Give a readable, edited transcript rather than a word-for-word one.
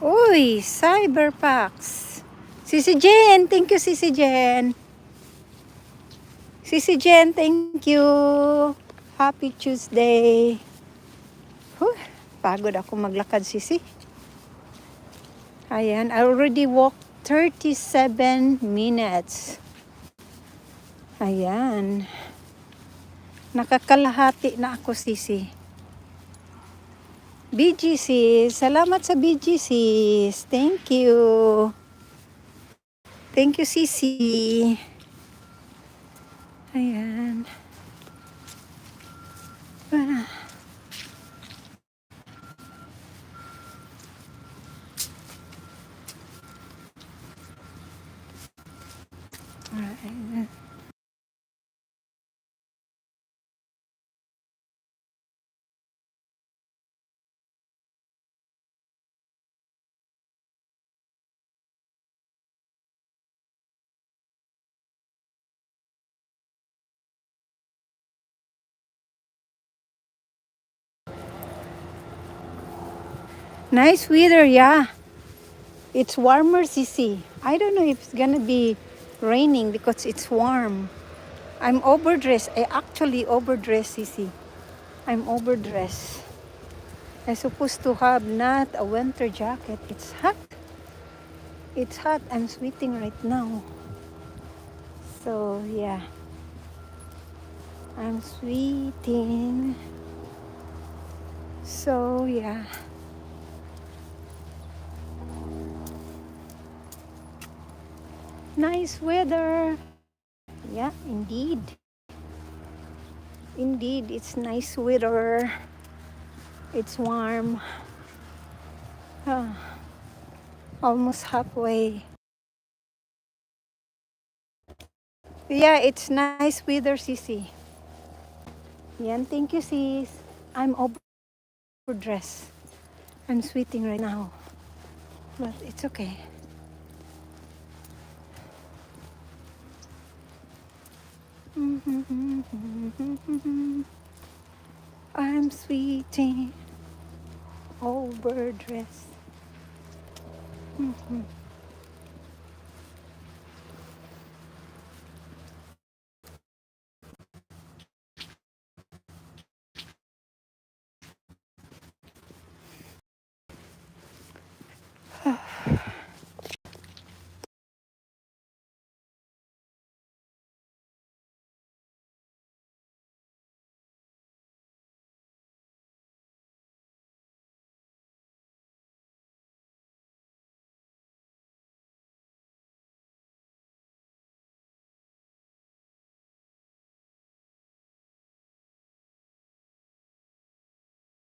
Uy, Cyberpacks. Sisi Jen, thank you Sisi Jen. Sisi Jen, thank you. Happy Tuesday. Pagod ako maglakad, Sisi. Ayan, I already walked 37 minutes. Ayan. Nakakalahati na ako, Sisi. BGC, salamat sa BGC. Thank you. Thank you, Sisi. Ayan. Alright. Nice weather, yeah. It's warmer, Sisi. I don't know if it's gonna be raining because it's warm. I'm overdressed. I actually overdressed, Sisi. I'm overdressed. I'm supposed to have not a winter jacket. It's hot. It's hot. I'm sweating right now. So, yeah. I'm sweating. So, yeah. Nice weather. Yeah, indeed. Indeed, it's nice weather. It's warm. Almost halfway. Yeah, it's nice weather, Sisi. Yan, thank you, sis. I'm overdressed. I'm sweating right now. But it's okay. I'm sweating, overdressed.